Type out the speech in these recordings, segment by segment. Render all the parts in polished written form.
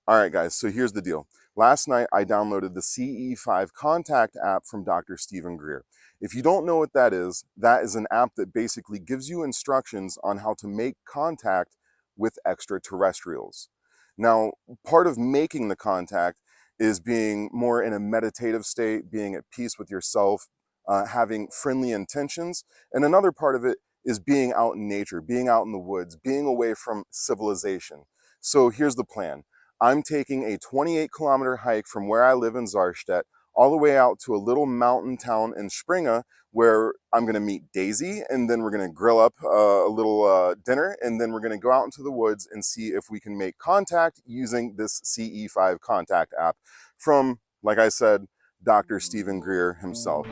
All right, guys, so here's the deal. Last night, I downloaded the CE5 contact app from Dr. Stephen Greer. If you don't know what that is an app that basically gives you instructions on how to make contact with extraterrestrials. Now, part of making the contact is being more in a meditative state, being at peace with yourself, having friendly intentions. And another part of it is being out in nature, being out in the woods, being away from civilization. So here's the plan. I'm taking a 28-kilometer hike from where I live in Sarstedt all the way out to a little mountain town in Springe where I'm going to meet Desi, and then we're going to grill up a little dinner, and then we're going to go out into the woods and see if we can make contact using this CE5 contact app from, like I said, Dr. Stephen Greer himself.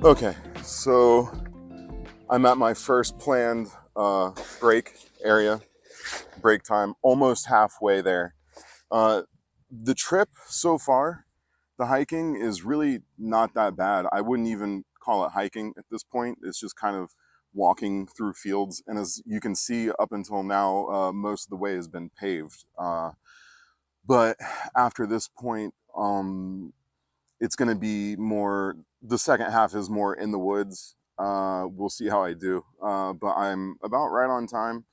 Okay, so I'm at my first planned break area, break time, almost halfway there. The trip so far, the hiking is really not that bad. I wouldn't even call it hiking at this point. It's just kind of walking through fields. And as you can see, up until now, most of the way has been paved. But after this point, it's going to be more, the second half is more in the woods. We'll see how I do. But I'm about right on time.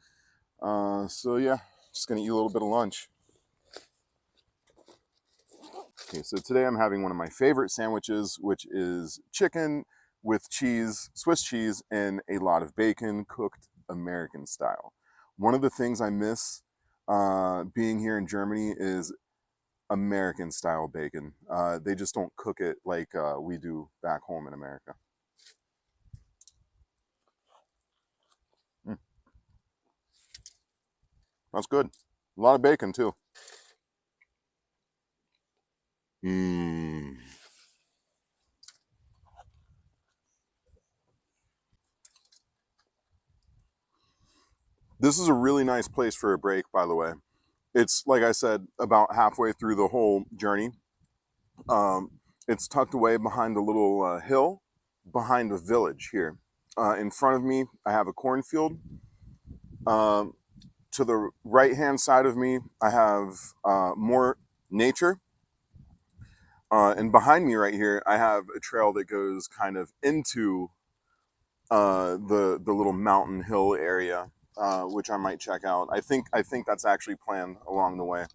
So yeah, just going to eat a little bit of lunch. Okay, so today I'm having one of my favorite sandwiches, which is chicken with cheese, Swiss cheese, and a lot of bacon, cooked American style. One of the things I miss being here in Germany is American style bacon. They just don't cook it like we do back home in America. Mm, that's good. A lot of bacon too. Mmm. This is a really nice place for a break, by the way. It's, like I said, about halfway through the whole journey. It's tucked away behind a little hill, behind a village here. In front of me, I have a cornfield. Um, to the right-hand side of me, I have more nature. And behind me right here, I have a trail that goes kind of into the little mountain hill area, which I might check out. I think that's actually planned along the way.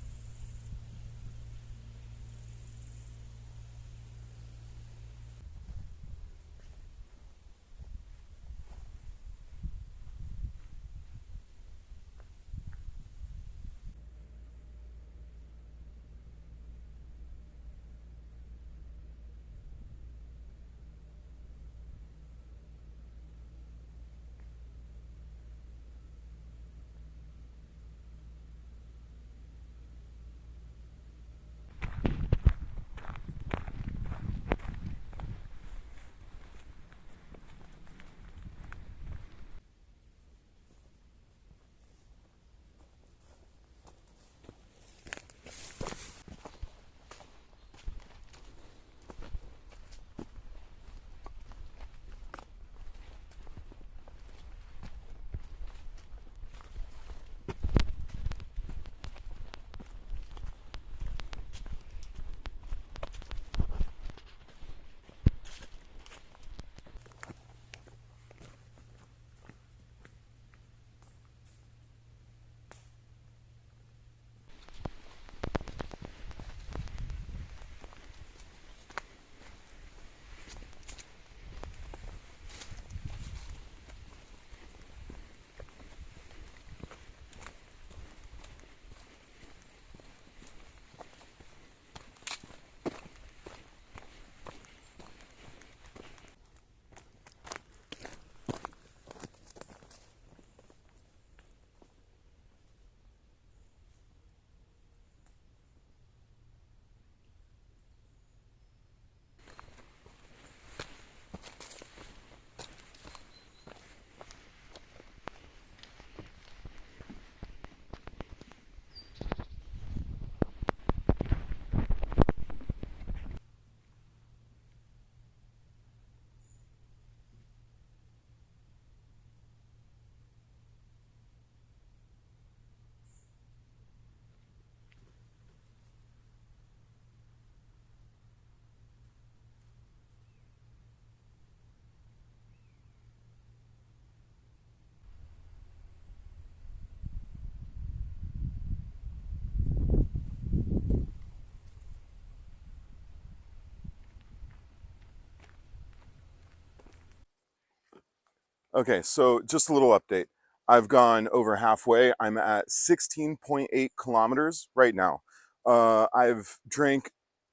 Okay, so just a little update. I've gone over halfway. I'm at 16.8 kilometers right now. I've drank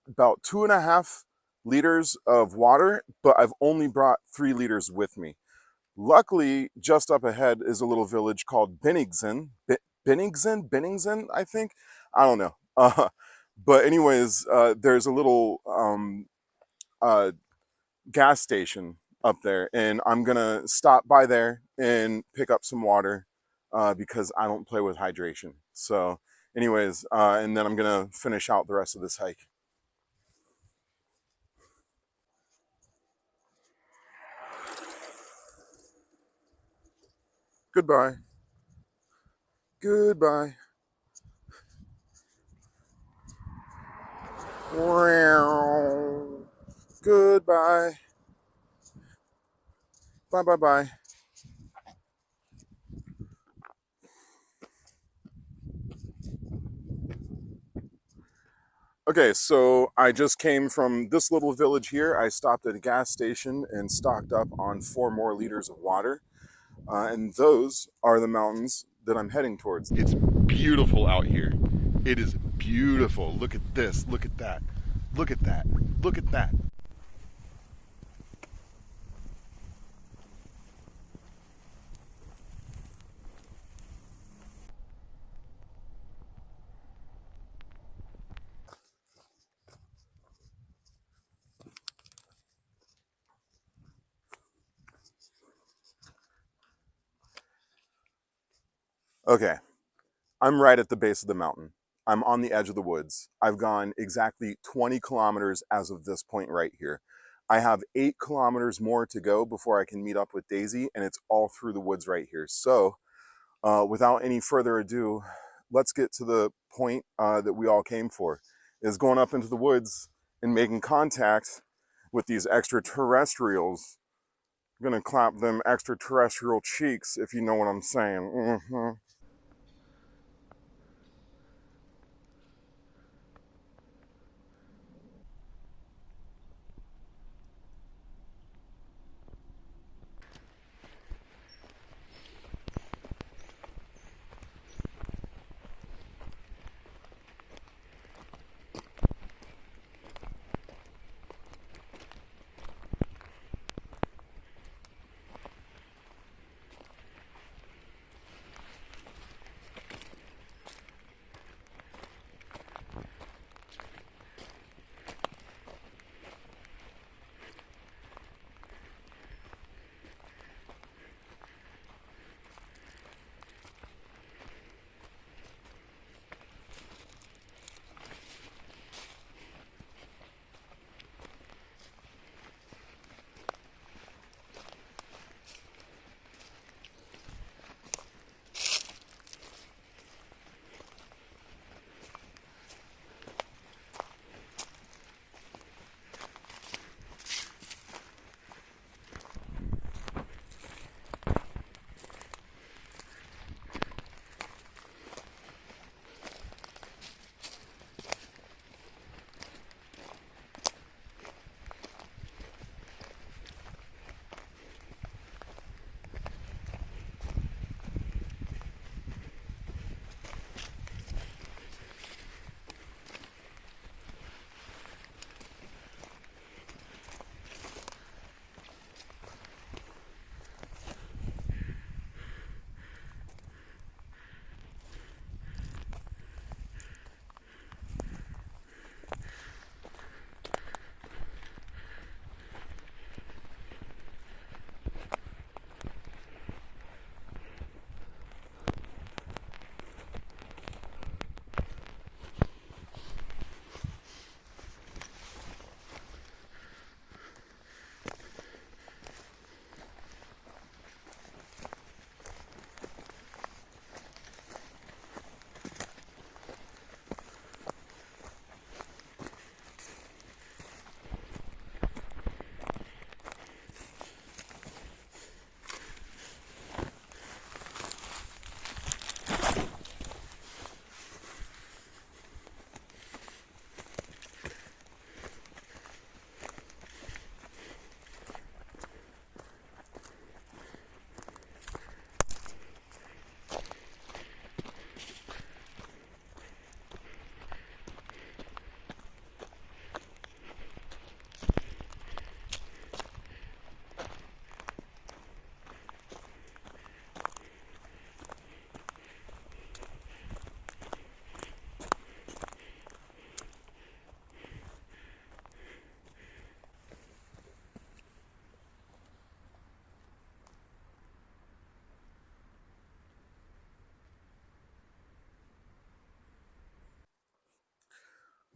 about 2.5 liters of water, but I've only brought 3 liters with me. Luckily, just up ahead is a little village called Benningsen. Benningsen, I think. I don't know. But anyways, there's a little uh, gas station up there, and I'm gonna stop by there and pick up some water because I don't play with hydration. So, anyways, and then I'm gonna finish out the rest of this hike. Goodbye. Goodbye. Goodbye. Bye bye bye. Okay, so I just came from this little village here. I stopped at a gas station and stocked up on 4 more liters of water. And those are the mountains that I'm heading towards. It's beautiful out here. It is beautiful. Look at this. Look at that. Look at that. Look at that. Okay, I'm right at the base of the mountain. I'm on the edge of the woods. I've gone exactly 20 kilometers as of this point right here. I have 8 kilometers more to go before I can meet up with Daisy, and it's all through the woods right here. So, without any further ado, let's get to the point that we all came for, is going up into the woods and making contact with these extraterrestrials. I'm gonna clap them extraterrestrial cheeks, if you know what I'm saying.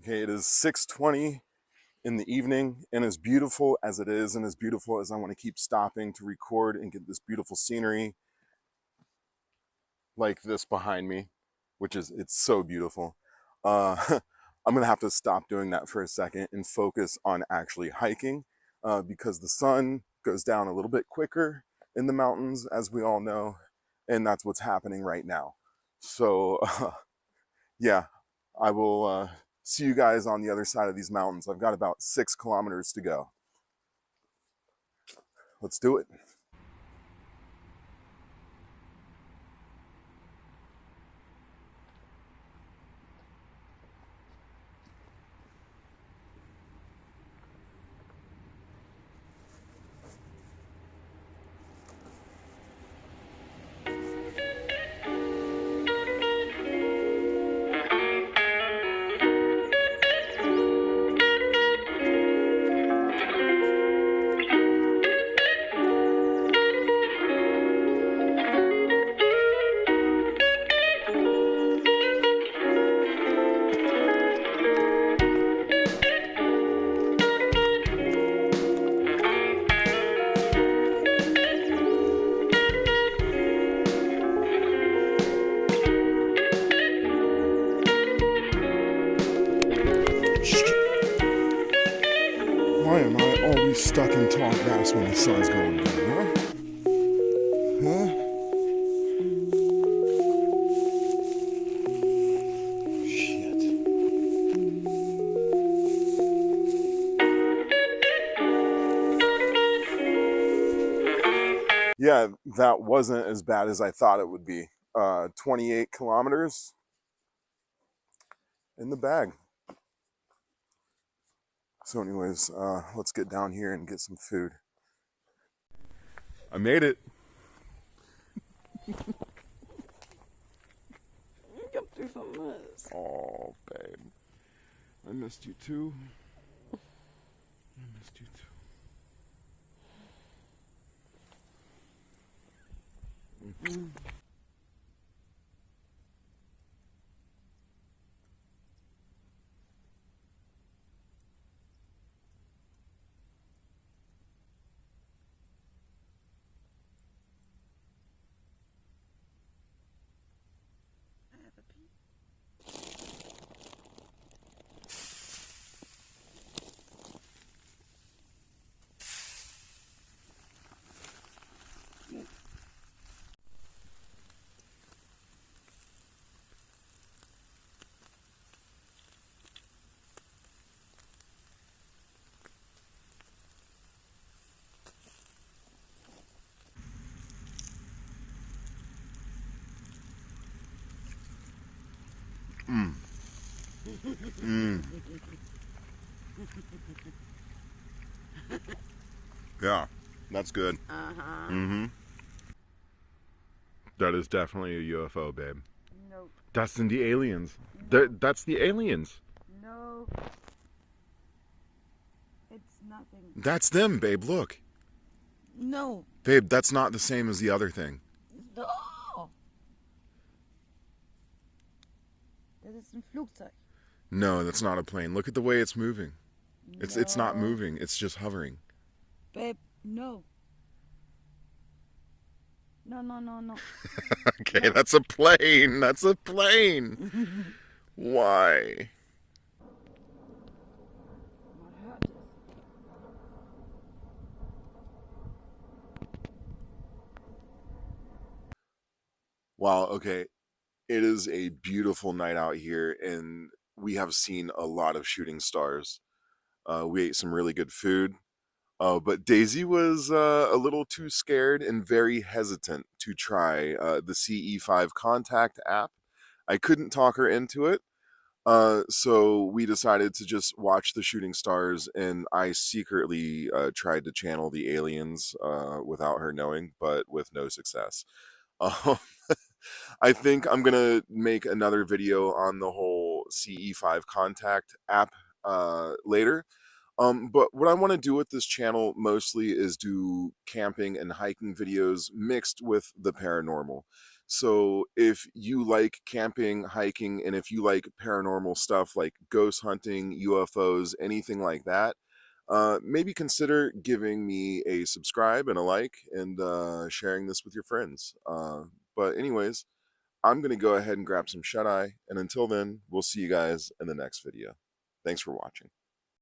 Okay, it is 6:20 in the evening, and as beautiful as it is, and as beautiful as I want to keep stopping to record and get this beautiful scenery like this behind me, which is, it's so beautiful. I'm gonna have to stop doing that for a second and focus on actually hiking, because the sun goes down a little bit quicker in the mountains, as we all know, and that's what's happening right now. So yeah, I will see you guys on the other side of these mountains. I've got about 6 kilometers to go. Let's do it. Why am I always stuck in tall grass when the sun's going down, huh? Huh? Shit. Yeah, that wasn't as bad as I thought it would be. 28 kilometers in the bag. So anyways, let's get down here and get some food. I made it. Come through some mess. Oh, babe. I missed you too. I missed you too. Mm. Mm. Yeah, that's good. Uh-huh. Mm-hmm. That is definitely a UFO, babe. Nope. That's in the aliens. Nope. That's the aliens. No. It's nothing. That's them, babe. Look. No. Babe, that's not the same as the other thing. No. Das ist ein Flugzeug. No, that's not a plane. Look at the way it's moving. It's not No. moving. It's just hovering. Babe, no. No, no, no, no. Okay, No. that's a plane. That's a plane. Why? Man hört es. Wow, okay. It is a beautiful night out here, and we have seen a lot of shooting stars. We ate some really good food. But Daisy was a little too scared and very hesitant to try the CE5 contact app. I couldn't talk her into it. So we decided to just watch the shooting stars, and I secretly tried to channel the aliens without her knowing, but with no success. Um, I think I'm gonna make another video on the whole CE5 contact app later. But what I want to do with this channel mostly is do camping and hiking videos mixed with the paranormal. So if you like camping, hiking, and if you like paranormal stuff like ghost hunting, UFOs, anything like that, maybe consider giving me a subscribe and a like and sharing this with your friends. But anyways, I'm going to go ahead and grab some shut-eye. And until then, we'll see you guys in the next video. Thanks for watching.